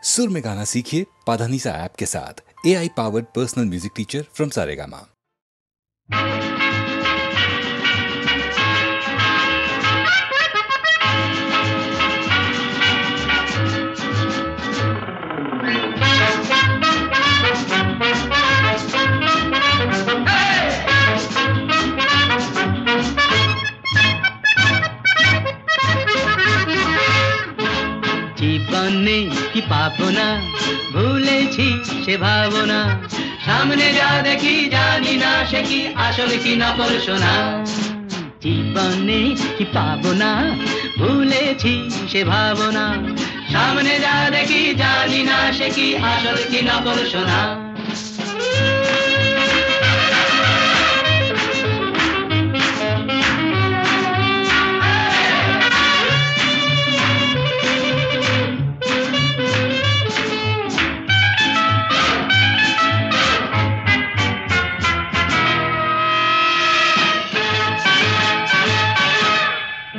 सुर में गाना सीखिए पाधानीसा ऐप के साथ। AI powered personal music teacher from Saregama. জীবনে কি পাবো না, ভুলেছি সে ভাবনা, সামনে যা দেখি জানি না সে কি আসল কি নকল সোনা। জীবনে কি পাবো না, ভুলেছি সে ভাবনা, সামনে যা দেখি জানি না সে কি আসল কি নকল সোনা।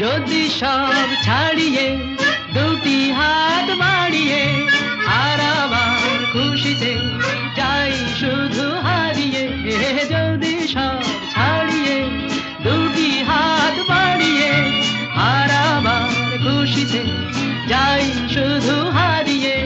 যদি সব ছাড়িয়ে দুটি হাত বাড়িয়ে আর আবার খুশিতে যাই শুধু হারিয়ে, যদি সব ছাড়িয়ে দুটি হাত বাড়িয়ে আর আবার খুশিতে যাই শুধু হারিয়ে,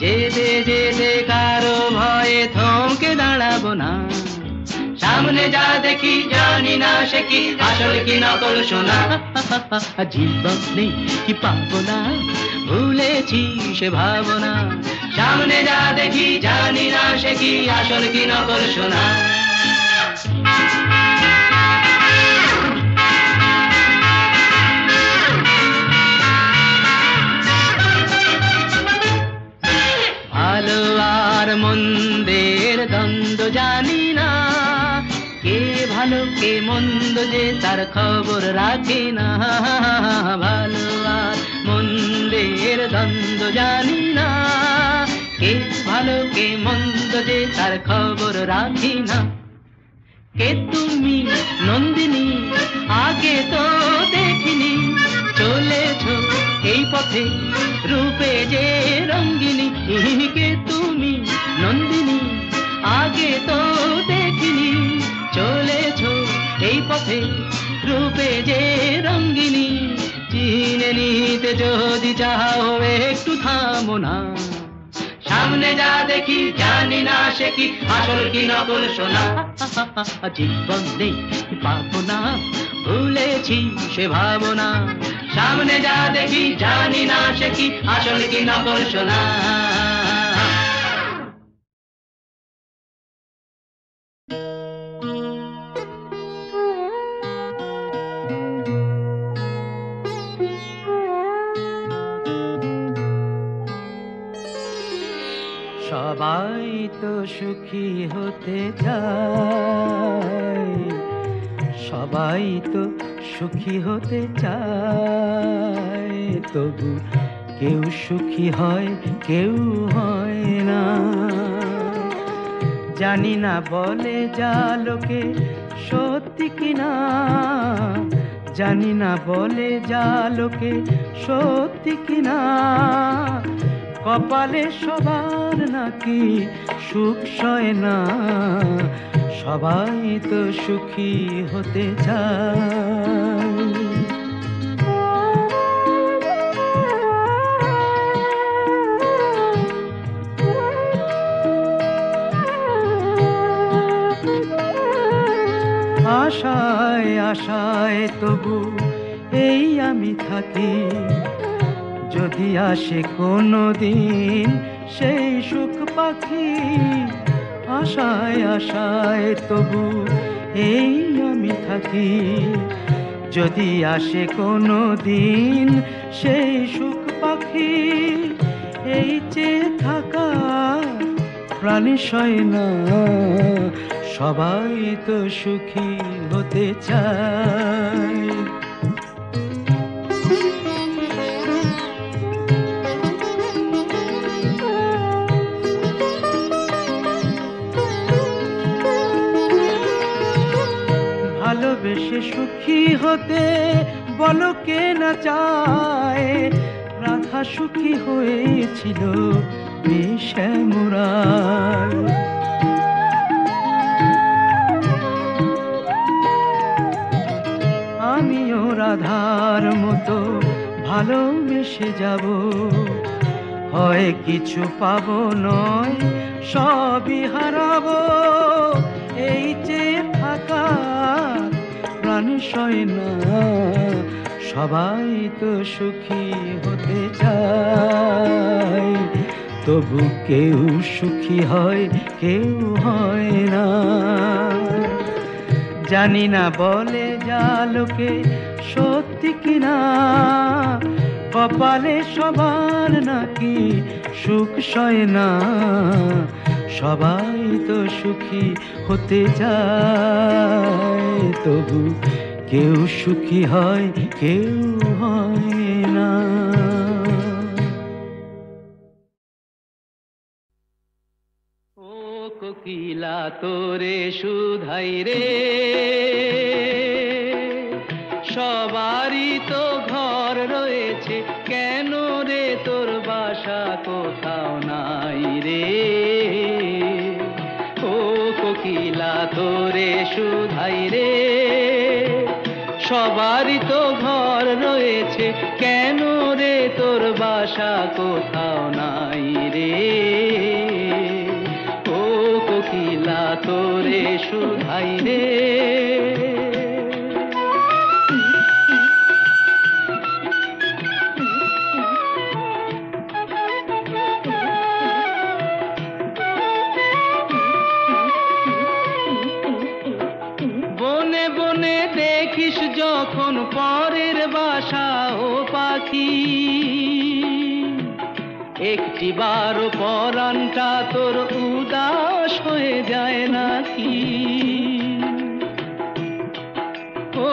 যেতে যেতে কারো ভয়ে থমকে দাঁড়াবো না, সামনে যা দেখি জানি না সে কি আসল কি নকল সোনা। জীবনে কি পাবো না, ভুলেছি সে ভাবনা, সামনে যা দেখি জানি না সে কি আসল কি নকল সোনা। ভালো আর মন্দের দ্বন্দ্ব জানি না, কে ভালো কে মন্দ যে তার খবর রাখে না। ভালো আর মন্দের দ্বন্দ্ব জানি না, কে ভালো কে মন্দ যে তার খবর রাখি না। কে তুমি নন্দিনী, আগে তো দেখিনি, চলেছ এই পথে রূপে যে রঙ্গিনী। কে তুমি নন্দিনী, আগে তো দেখিনি, চলেছ এই পথে রূপে যে রঙ্গিনী। চিনে নিতে যদি চাও একটু থামো না, সামনে যা দেখি জানি না সে কি আসল কি নকল সোনা। জীবনে কি পাবো না, ভুলেছি সে ভাবনা, সামনে যা দেখি জানি না সে কি আসল কি নকল সোনা। সবাই তো সুখী হতে চায়, সবাই তো সুখী হতে চায়, তবু কেউ সুখী হয় কেউ হয় না। জানি না বলে যা লোকে সত্যি কিনা, জানি না বলে যা লোকে সত্যি কিনা। কপালে সবার নাকি সুখ সয় না, সবাই তো সুখী হতে চায়। আশায় আশায় তবু এই আমি থাকি, যদি আসে কোনো দিন সেই সুখ পাখি। আশায় আশায় তবু এই আমি থাকি, যদি আসে কোনো দিন সেই সুখ পাখি। এই চেয়ে থাকা প্রাণী সয় না, সবাই তো সুখী হতে চায়। ভালোবেসে সুখী হতে বলো কে না চায়। রাধা সুখী হয়েছিল শ্যামরায়। আমিও রাধার মতো ভালোবেসে যাব, হয় কিছু পাবো নয় সবই হারাবো। এই যে থাকা প্রাণ সয় না, সবাই তো সুখী হতে চায়, তবু কেউ সুখী হয় কেউ হয় না। জানি না বলে যা লোকে সত্যি কিনা, কপালে সবার নাকি সুখ সয় না, সবাই তো সুখী হতে চায়, তবু কেউ সুখী হয় কেউ হয় না। ও কোকিলা তোরে শুধাই রে, সবারই তো ঘর রয়েছে, কেন রে তোর বাসা কোথাও নাই রে। ও কোকিলা তোরে শুধাই রে, সবারই তো ঘর রয়েছে, কেন রে তোর বাসা কোথাও নাই রে। ও কোকিলা তোরে শুধাই রে। বনে বনে দেখিস যখন পরের বাসা ও পাখি, একটি বারো পরানটা তোর উদাস হয়ে যায় নাকি। ও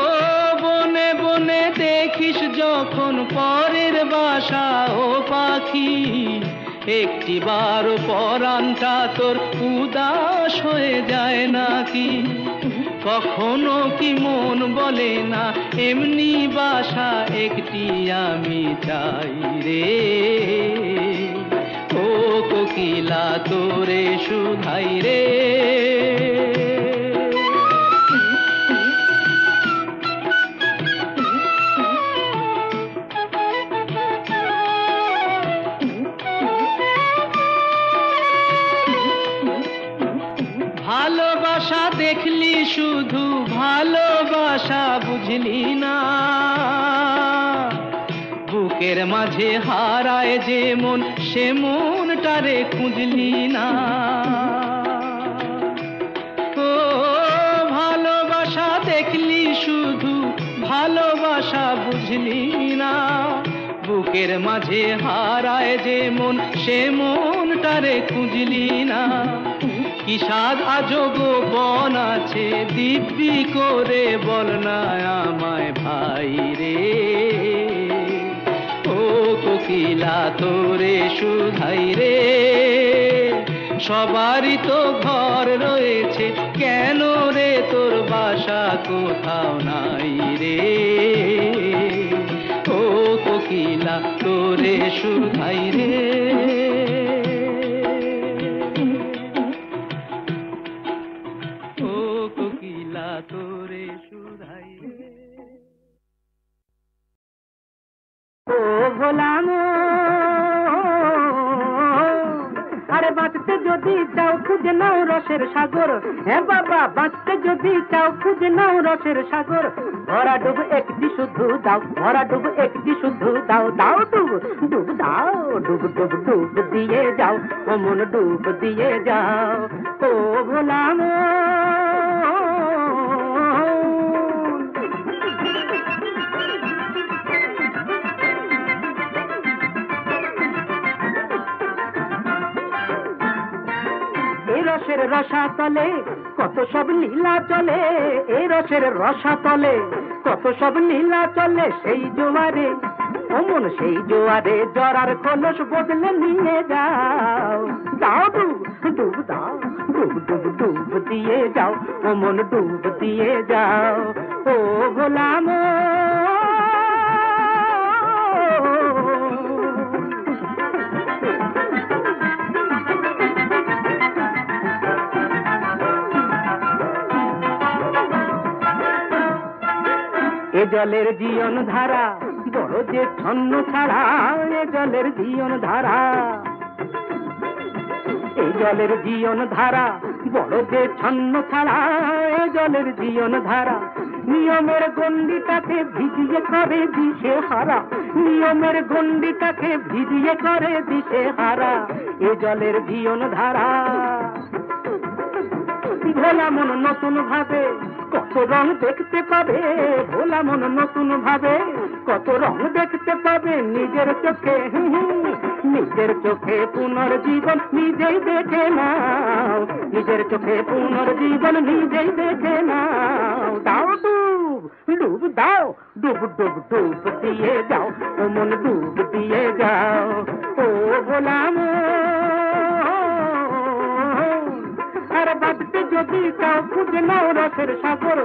বনে বনে দেখিস যখন পরের বাসা ও পাখি, একটি বারো পরানটা তোর উদাস হয়ে যায় নাকি। কখনো কি মন বলে না এমনি বাসা একটি আমি চাই রে। ও কোকিলা তোরে শুধাই রে। ভালোবাসা দেখলি শুধু ভালোবাসা বুঝলি না, বুকের মাঝে হারায় যে মন সে মনটারে খুঁজলি না। ও ভালোবাসা দেখলি শুধু ভালোবাসা বুঝলি না, বুকের মাঝে হারায় যে মন সে মনটারে খুঁজলি না। কি সাধ আজব বন আছে দিব্যি করে বল না আমায় ভাই রে। ও কোকিলা তোরে শুধাই রে, সবারই তো ঘর রয়েছে, কেন রে তোর বাসা কোথাও নাই রে। ও কোকিলা তোরে শুধাই রে। তোরে শুধাই রে। ও ভোলাম আরে বাঁচতে যদি চাও খুঁজে নাও রসের সাগর, হ্যাঁ বাবা বাঁচতে যদি চাও খুঁজে নাও রসের সাগর। ভরা ডুব একটি শুধু দাও, ভরা ডুব একটি শুধু দাও, দাও ডুব ডুব দাও, ডুব ডুব ডুব দিয়ে যাও, ও মন ডুব দিয়ে যাও। ও ভোলাম রসের রসা তলে কত সব লীলা চলে, এই রসের রসা তলে কত সব লীলা চলে। সেই জোয়ারে ও মন সেই জোয়ারে জরার খোলস বদলে নিয়ে যাও, যাও ডুব ডুব দাও, ডুব ডুব ডুব দিয়ে যাও, ও মন ডুব দিয়ে যাও। ও গোলাম এ জলের জীবন ধারা বড় যে ছন্ন ছাড়া, এ জলের জীবন ধারা, এই জলের জীবন ধারা বড় যে ছন্ন ছাড়া, এ জলের জীবন ধারা নিয়মের গণ্ডিটাকে ভিজিয়ে করে দিশে হারা, নিয়মের গণ্ডিটাকে ভিজিয়ে করে দিশে হারা, এ জলের জীবন ধারা। ভোলা মন নতুন ভাবে কত রং দেখতে পাবে, ভোলা মন নতুন ভাবে কত রং দেখতে পাবে নিজের চোখে, নিজের চোখে পুনর্জীবন নিজেই দেখে নাও, নিজের চোখে পুনর্জীবন নিজেই দেখে নাও। দাও ডুব ডুব দাও, ডুব ডুব ডুব দিয়ে যাও, ও মন ডুব দিয়ে যাও, ও ভোলা আর বাঁধতে যদি তাও খুঁজে নাও রসের সাগর,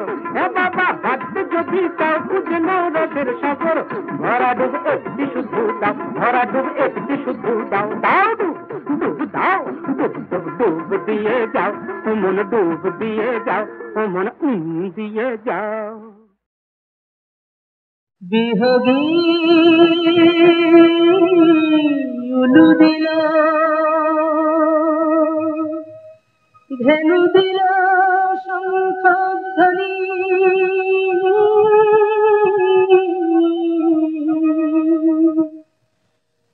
এ বাবা বাঁধতে যদি তাও খুঁজে নাও রসের সাগর, ভরা ডুব একটি শুধু দাও, ভরা ডুব একটি শুধু দাও, দাও ডুব ডুব দাও, ডুব ডুব ডুব দিয়ে যাও, ও মন ডুব দিয়ে যাও, ও মন দিয়ে যাও। বিহগী উলু দিল, ধেনু দিল শঙ্খ ধ্বনি,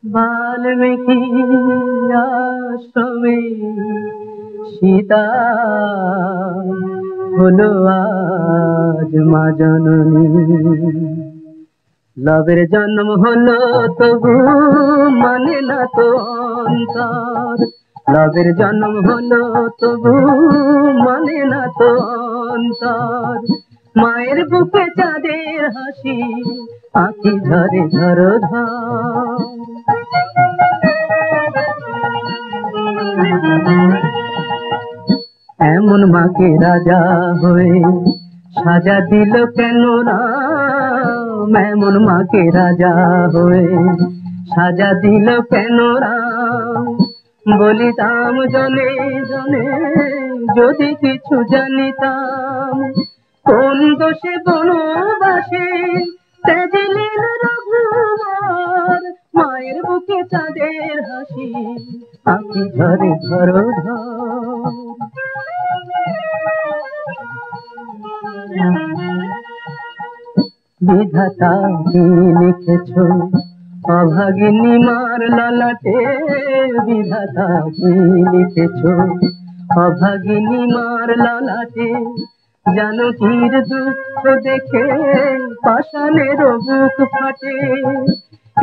বাল্মীকি আশ্রমে সীতা হলো আজ মা জননী। লবের জন্ম হলো তবু মানে না তো অন্তর, লবের জন্ম হলো তবু মানে না তো অন্তর, মায়ের বুকে চাঁদের হাসি আঁখি ঝরে ঝরো ঝর। এমন মাকে রাজা হয়ে সাজা দিল কেন রাম, এমন মাকে রাজা হয়ে সাজা দিল কেন রাম, বলিতাম জনে জনে যদি কিছু জানিতাম, কোন দোষে বনবাসে তেজিলেন রঘুবর, মায়ের বুকে চাঁদের হাসি আঁখি ঝরে ঝরো ঝর। বিধাতা কি লিখেছ অভাগিনী মার ললাটে, বিধাতা কি লিখেছ অভাগিনী মার ললাটে, জানকীর দুঃখ দেখে পাষাণের বুক ফাটে,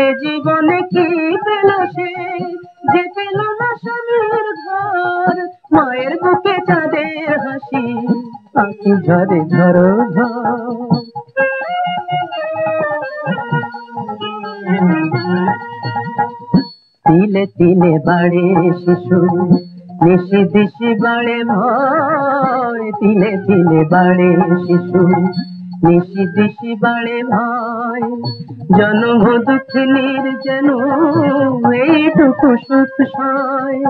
এ জীবনে কি পেল সে যে পেল না স্বামীর ঘর, মায়ের বুকে চাঁদের হাসি আঁখি ঝরে ঝরো ঝর। তিলে তিলে বাড়ে শিশু নিশি দিশি বাড়ে ভয়, তিলে তিলে বাড়ে শিশু নিশি দিশি বাড়ে ভয়, জন্ম দুঃখিনীর যেন এইটুকু সুখ সয়,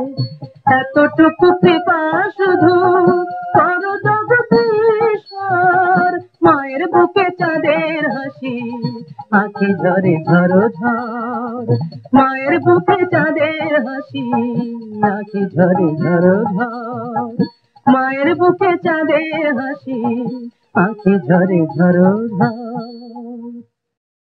এতটুকু কৃপা শুধু করো জগদীশ্বর, মায়ের বুকে চাঁদের হাসি আঁখি ঝরে ঝরো ঝর, মায়ের বুকে চাঁদের হাসি আঁখি ঝরে ঝরো ঝর, মায়ের বুকে চাঁদের হাসি আঁখি ঝরে ঝরো ঝর।